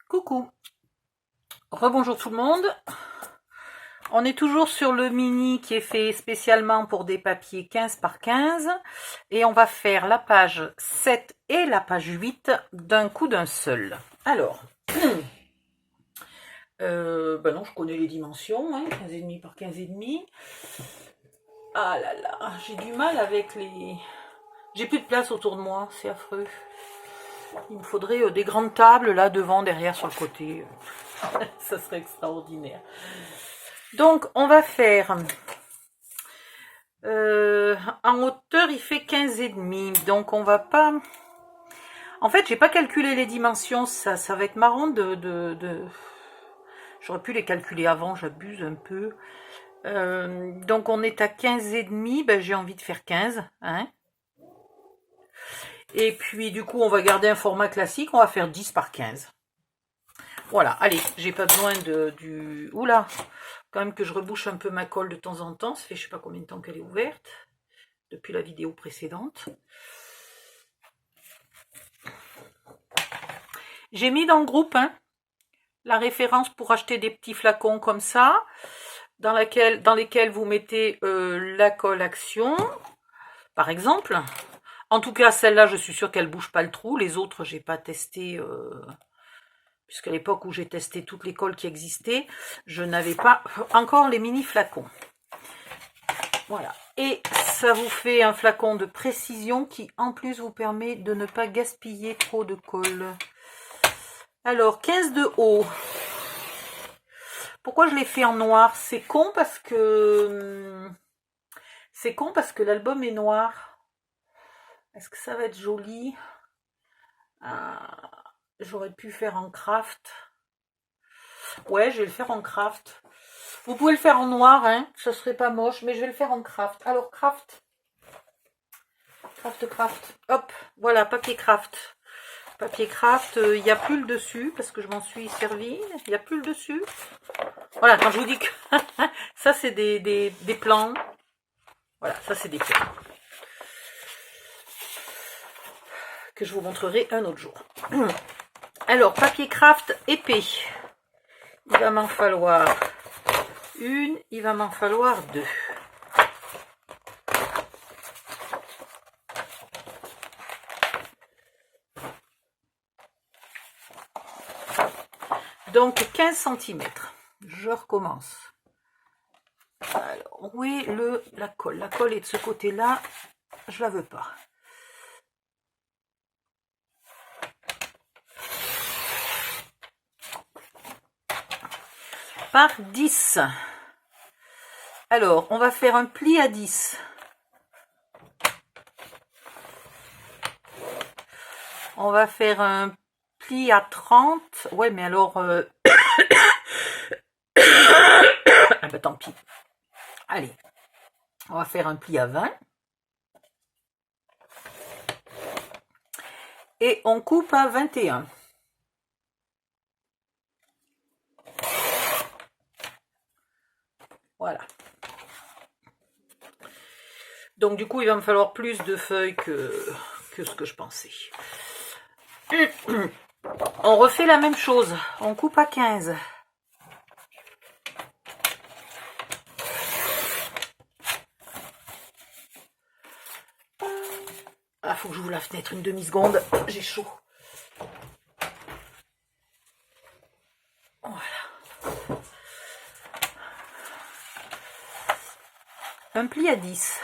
Coucou, rebonjour tout le monde. On est toujours sur le mini qui est fait spécialement pour des papiers 15 par 15 et on va faire la page 7 et la page 8 d'un coup d'un seul. Alors, non, je connais les dimensions, hein, 15,5 par 15,5. Ah là là, j'ai du mal avec les... J'ai plus de place autour de moi, c'est affreux. Il me faudrait des grandes tables là devant, derrière, sur le côté. Ça serait extraordinaire. Donc, on va faire... en hauteur, il fait 15,5. Donc, on va pas... En fait, j'ai pas calculé les dimensions. Ça va être marrant de... J'aurais pu les calculer avant, j'abuse un peu. Donc, on est à 15,5. Ben, j'ai envie de faire 15. Hein. Et puis, du coup, on va garder un format classique. On va faire 10 par 15. Voilà, allez, j'ai pas besoin du... Oula, quand même que je rebouche un peu ma colle de temps en temps. Ça fait je sais pas combien de temps qu'elle est ouverte, depuis la vidéo précédente. J'ai mis dans le groupe la référence pour acheter des petits flacons comme ça, dans lesquels vous mettez la colle action, par exemple. En tout cas, celle-là, je suis sûre qu'elle bouge pas le trou. Les autres, j'ai pas testé... puisqu'à l'époque où j'ai testé toutes les colles qui existaient, je n'avais pas encore les mini flacons. Voilà. Et ça vous fait un flacon de précision qui, en plus, vous permet de ne pas gaspiller trop de colle. Alors, 15 de haut. Pourquoi je l'ai fait en noir? C'est con parce que... l'album est noir. Est-ce que ça va être joli? J'aurais pu faire en craft. Ouais, je vais le faire en craft. Vous pouvez le faire en noir, hein, ça serait pas moche, mais je vais le faire en craft. Alors, craft. Hop, voilà, papier craft. Papier craft, il n'y a plus le dessus, parce que je m'en suis servi. Il n'y a plus le dessus. Voilà, quand je vous dis que ça, c'est des plans. Voilà, ça, c'est des plans. Que je vous montrerai un autre jour. Alors, papier craft épais. Il va m'en falloir une, il va m'en falloir deux. Donc 15 cm. Je recommence. Alors, où est la colle? La colle est de ce côté-là. Je la veux pas. Par 10. Alors, on va faire un pli à 10. On va faire un pli à 30. Ouais, mais alors... ah bah tant pis. Allez, on va faire un pli à 20. Et on coupe à 21. Voilà. Donc du coup, il va me falloir plus de feuilles que ce que je pensais. On refait la même chose. On coupe à 15. Ah, faut que j'ouvre la fenêtre une demi-seconde. J'ai chaud. Voilà. Un pli à 10.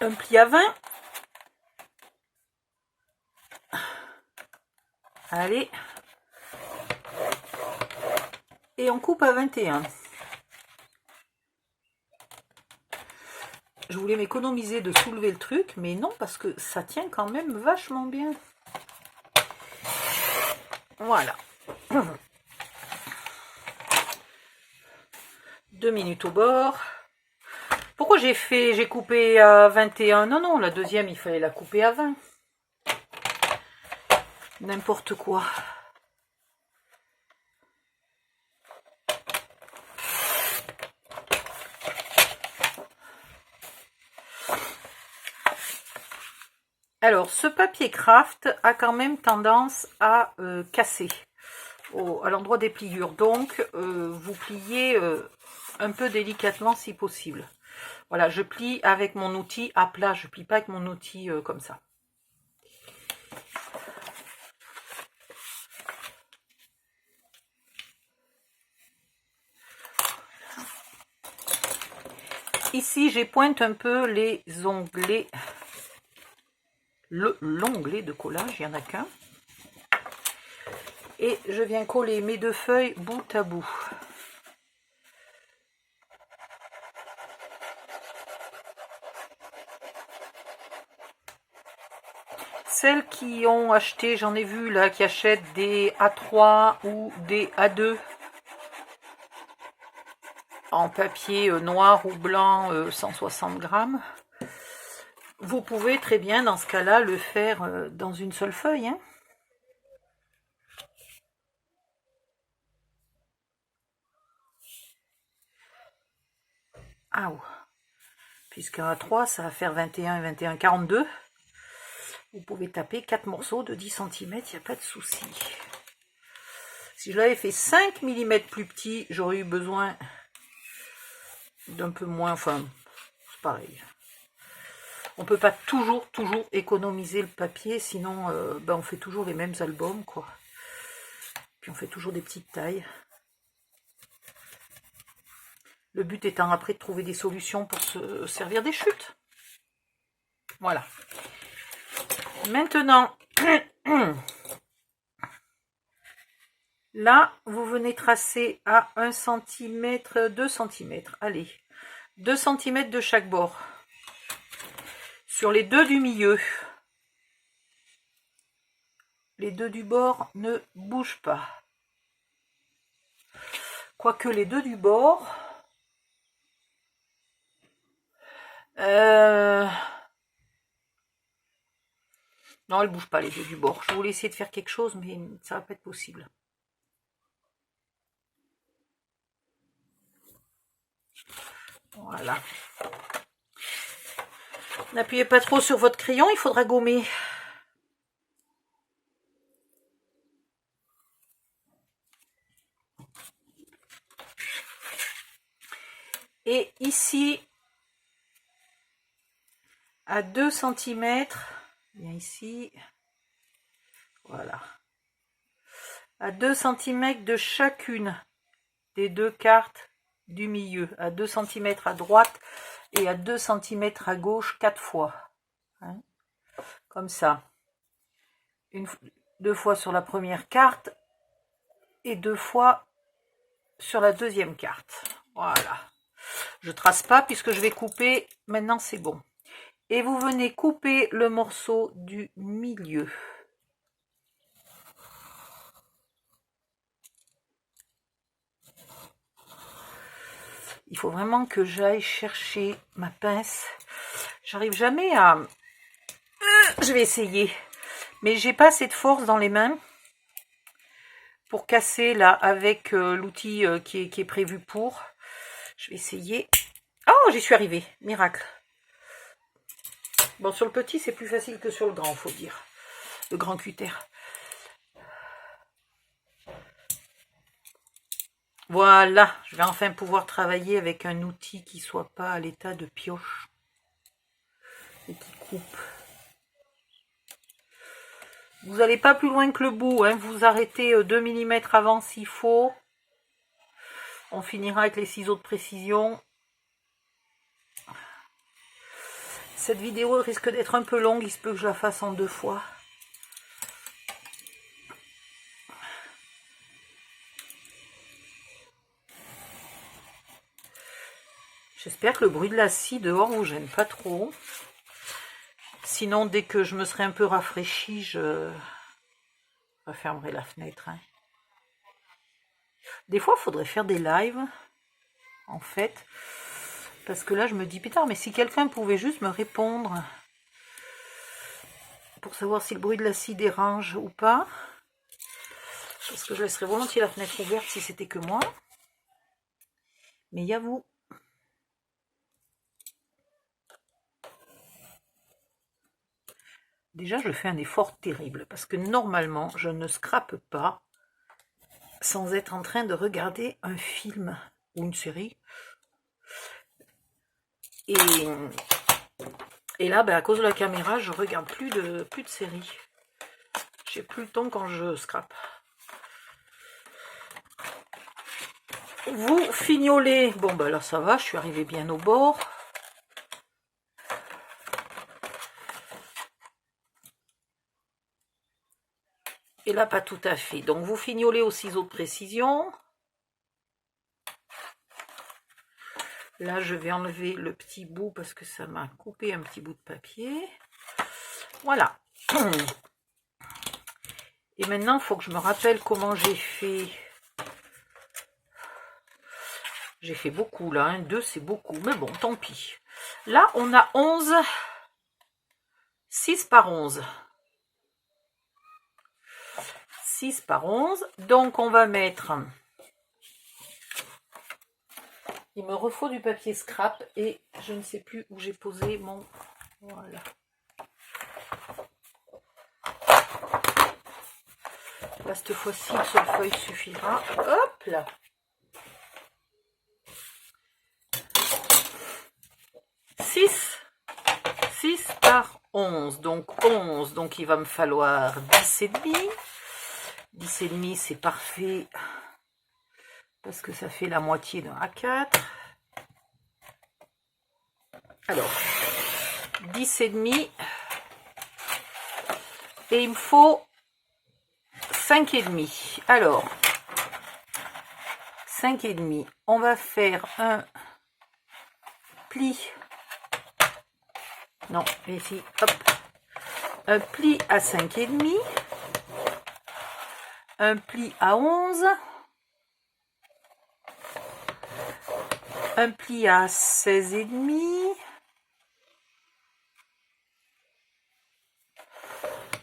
Un pli à 20. Allez. Et on coupe à 21. Je voulais m'économiser de soulever le truc, mais non, parce que ça tient quand même vachement bien. Voilà. 2 minutes au bord. Pourquoi j'ai coupé à 21? Non, non, la deuxième, il fallait la couper à 20. N'importe quoi. Alors, ce papier craft a quand même tendance à casser à l'endroit des pliures. Donc, vous pliez un peu délicatement si possible. Voilà, je plie avec mon outil à plat. Je plie pas avec mon outil comme ça. Ici, j'épointe un peu les onglets. L'onglet de collage, il n'y en a qu'un. Et je viens coller mes deux feuilles bout à bout. Celles qui ont acheté, j'en ai vu là, qui achètent des A3 ou des A2 en papier noir ou blanc 160 grammes. Vous pouvez très bien dans ce cas-là le faire dans une seule feuille. Hein. Ah, puisqu'un A3 ça va faire 21 et 21, 42. Vous pouvez taper 4 morceaux de 10 cm, il n'y a pas de souci. Si je l'avais fait 5 mm plus petit, j'aurais eu besoin d'un peu moins, enfin, c'est pareil. On peut pas toujours économiser le papier, sinon on fait toujours les mêmes albums, quoi. Puis on fait toujours des petites tailles. Le but étant après de trouver des solutions pour se servir des chutes. Voilà. Maintenant, là, vous venez tracer à 1 cm, 2 cm. Allez, 2 cm de chaque bord. Sur les deux du milieu. Les deux du bord ne bougent pas. Quoique les deux du bord... Non, elles ne bougent pas les deux du bord. Je voulais essayer de faire quelque chose, mais ça va pas être possible. Voilà. N'appuyez pas trop sur votre crayon, il faudra gommer. Et ici, à 2 cm, bien ici, voilà, à 2 cm de chacune des deux cartes du milieu, à 2 cm à droite et à 2 cm à gauche 4 fois. Hein, comme ça. Deux fois sur la première carte et 2 fois sur la deuxième carte. Voilà. Je trace pas puisque je vais couper. Maintenant, c'est bon. Et vous venez couper le morceau du milieu. Il faut vraiment que j'aille chercher ma pince. J'arrive jamais à... Je vais essayer. Mais j'ai pas assez de force dans les mains pour casser là avec l'outil qui est prévu pour. Je vais essayer. Oh, j'y suis arrivée. Miracle. Bon, sur le petit, c'est plus facile que sur le grand, faut dire. Le grand cutter. Voilà, je vais enfin pouvoir travailler avec un outil qui soit pas à l'état de pioche et qui coupe. Vous n'allez pas plus loin que le bout, hein. Vous arrêtez 2 mm avant s'il faut. On finira avec les ciseaux de précision. Cette vidéo risque d'être un peu longue, il se peut que je la fasse en 2 fois. J'espère que le bruit de la scie dehors vous gêne pas trop. Sinon, dès que je me serai un peu rafraîchie, je refermerai la fenêtre. Hein. Des fois, il faudrait faire des lives, en fait. Parce que là, je me dis, putain, mais si quelqu'un pouvait juste me répondre pour savoir si le bruit de la scie dérange ou pas. Parce que je laisserais volontiers la fenêtre ouverte si c'était que moi. Mais il y a vous. Déjà, je fais un effort terrible parce que normalement, je ne scrape pas sans être en train de regarder un film ou une série. Et là, ben, à cause de la caméra, je regarde plus de séries. J'ai plus le temps quand je scrape. Vous fignolez. Bon, ben là, ça va, je suis arrivée bien au bord. Et là, pas tout à fait. Donc, vous fignolez au ciseau de précision. Là, je vais enlever le petit bout parce que ça m'a coupé un petit bout de papier. Voilà. Et maintenant, il faut que je me rappelle comment j'ai fait. J'ai fait beaucoup là. 2, c'est beaucoup. Mais bon, tant pis. Là, on a 11. 6 par 11. 6 par 11. Donc, on va mettre... Il me refaut du papier scrap et je ne sais plus où j'ai posé mon... Voilà. Là, cette fois-ci, une seule feuille suffira. Hop là. Six par 11. Donc 11. Donc il va me falloir 10,5. 10,5, c'est parfait. Parce que ça fait la moitié d'un A4. Alors, 10,5. Et il me faut 5,5. Alors, 5,5. On va faire un pli. Non, ici, hop. Un pli à 5,5. Un pli à 11. Un pli à 16,5.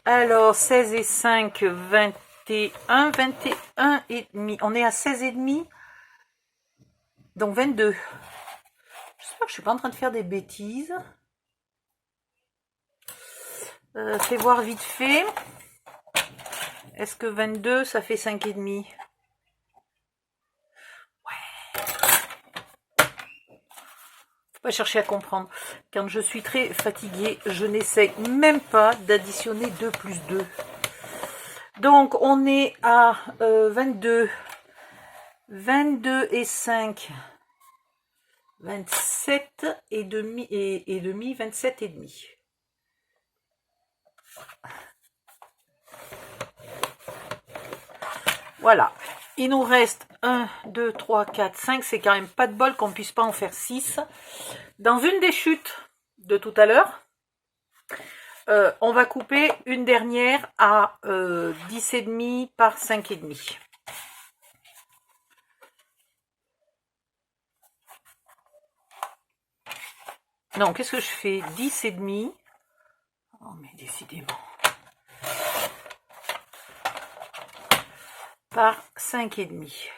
Alors, 16 et 5, 21, 21 et demi. On est à 16 et demi. Donc 22. J'espère que je suis pas en train de faire des bêtises. Fais voir vite fait. Est-ce que 22, ça fait 5 et demi? Ouais. Faut pas chercher à comprendre. Quand je suis très fatiguée, je n'essaie même pas d'additionner 2 plus 2. Donc, on est à 22. 22 et 5. 27 et demi, 27 et demi. Voilà. Il nous reste 1, 2, 3, 4, 5. C'est quand même pas de bol qu'on ne puisse pas en faire 6. Dans une des chutes de tout à l'heure, on va couper une dernière à 10,5 par 5,5. Non, qu'est-ce que je fais? 10,5. Oh, mais décidément. Par 5,5.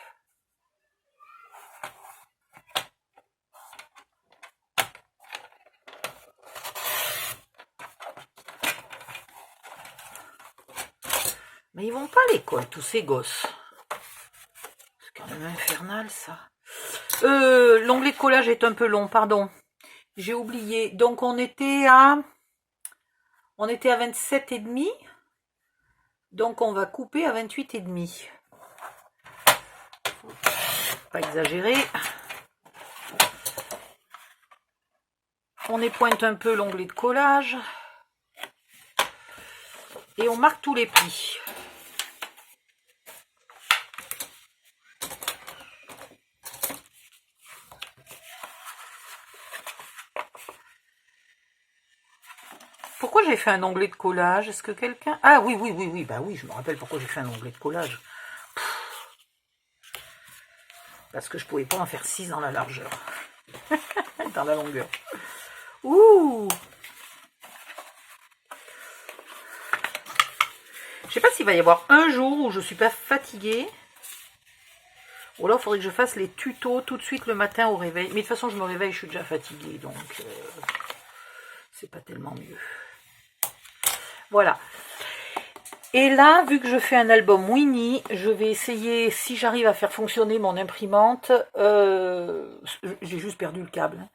Mais ils vont pas à l'école, tous ces gosses. C'est quand même infernal, ça. L'onglet de collage est un peu long, pardon. J'ai oublié. Donc, on était à 27,5. Donc, on va couper à 28,5. Pas exagérer. On épointe un peu l'onglet de collage. Et on marque tous les plis. Pourquoi j'ai fait un onglet de collage? Est-ce que quelqu'un... Ah oui, bah oui, je me rappelle pourquoi j'ai fait un onglet de collage. Parce que je pouvais pas en faire 6 dans la largeur. Dans la longueur. Ouh! Je sais pas s'il va y avoir un jour où je suis pas fatiguée. Ou alors il faudrait que je fasse les tutos tout de suite le matin au réveil. Mais de toute façon, je me réveille, je suis déjà fatiguée. Donc, c'est pas tellement mieux. Voilà. Et là, vu que je fais un album Winnie, je vais essayer, si j'arrive à faire fonctionner mon imprimante, j'ai juste perdu le câble.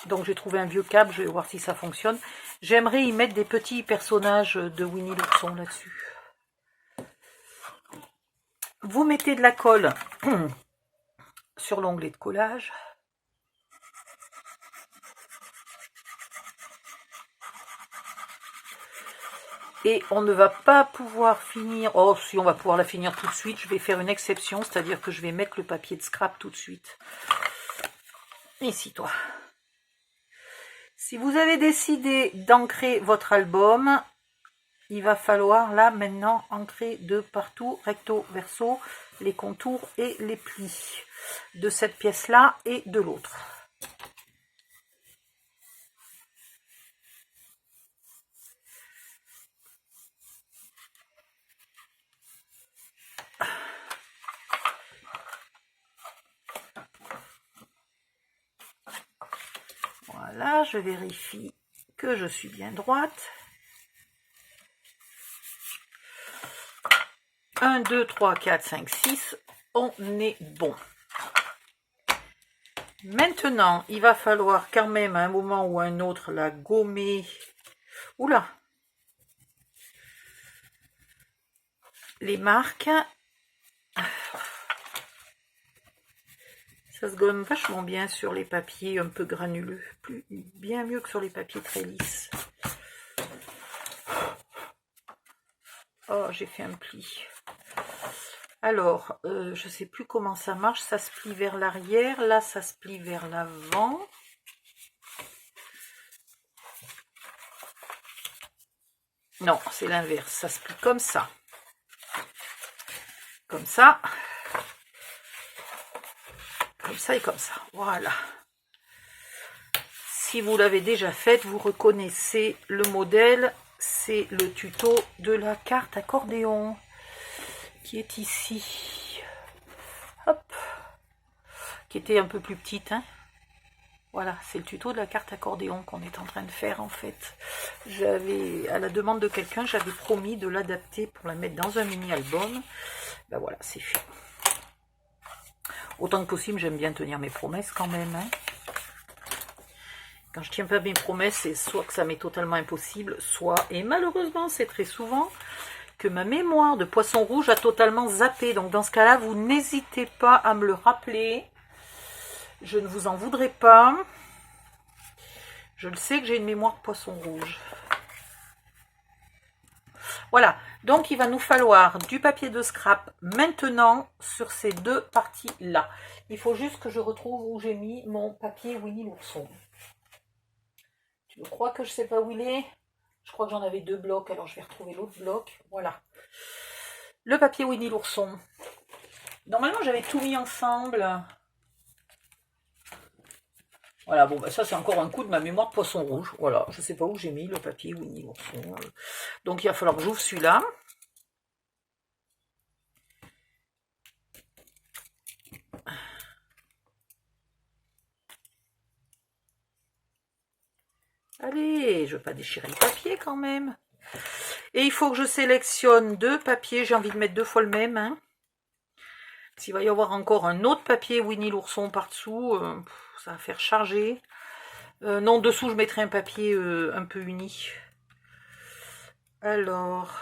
Donc j'ai trouvé un vieux câble, je vais voir si ça fonctionne. J'aimerais y mettre des petits personnages de Winnie l'ourson là-dessus. Vous mettez de la colle sur l'onglet de collage. Et on ne va pas pouvoir finir, oh si on va pouvoir la finir tout de suite, je vais faire une exception, c'est-à-dire que je vais mettre le papier de scrap tout de suite. Ici toi. Si vous avez décidé d'ancrer votre album, il va falloir là maintenant ancrer de partout, recto, verso, les contours et les plis de cette pièce-là et de l'autre. Voilà, je vérifie que je suis bien droite. 1, 2, 3, 4, 5, 6, on est bon. Maintenant, il va falloir quand même à un moment ou à un autre la gommer. Oula! Les marques. Ça se gomme vachement bien sur les papiers un peu granuleux. Bien mieux que sur les papiers très lisses. Oh, j'ai fait un pli. Alors, je ne sais plus comment ça marche. Ça se plie vers l'arrière. Là, ça se plie vers l'avant. Non, c'est l'inverse. Ça se plie comme ça. Comme ça. Comme ça et comme ça. Voilà. Si vous l'avez déjà fait, vous reconnaissez le modèle. C'est le tuto de la carte accordéon qui est ici. Hop. Qui était un peu plus petite. Hein. Voilà, c'est le tuto de la carte accordéon qu'on est en train de faire en fait. J'avais, à la demande de quelqu'un, j'avais promis de l'adapter pour la mettre dans un mini-album. Ben voilà, c'est fait. Autant que possible, j'aime bien tenir mes promesses quand même. Hein. Quand je tiens pas mes promesses, c'est soit que ça m'est totalement impossible, soit, et malheureusement c'est très souvent, que ma mémoire de poisson rouge a totalement zappé. Donc dans ce cas-là, vous n'hésitez pas à me le rappeler. Je ne vous en voudrais pas. Je le sais que j'ai une mémoire de poisson rouge. Voilà, donc il va nous falloir du papier de scrap maintenant sur ces deux parties-là. Il faut juste que je retrouve où j'ai mis mon papier Winnie l'ourson. Tu crois que je sais pas où il est? Je crois que j'en avais 2 blocs, alors je vais retrouver l'autre bloc. Voilà. Le papier Winnie l'ourson. Normalement, j'avais tout mis ensemble. Voilà, bon, bah ça c'est encore un coup de ma mémoire de poisson rouge. Voilà, je sais pas où j'ai mis le papier Winnie l'ourson. Donc il va falloir que j'ouvre celui-là. Allez, je ne veux pas déchirer le papier quand même. Et il faut que je sélectionne 2 papiers. J'ai envie de mettre 2 fois le même. Hein. S'il va y avoir encore un autre papier Winnie l'ourson par-dessous, ça va faire charger. Non, dessous, je mettrai un papier un peu uni. Alors,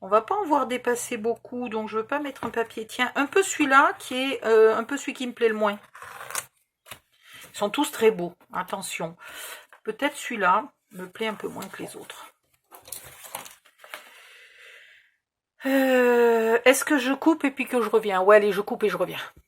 on va pas en voir dépasser beaucoup, donc je ne veux pas mettre un papier. Tiens, un peu celui-là, qui est un peu celui qui me plaît le moins. Ils sont tous très beaux, attention. Peut-être celui-là me plaît un peu moins que les autres. Est-ce que je coupe et puis que je reviens? Ouais, allez, je coupe et je reviens.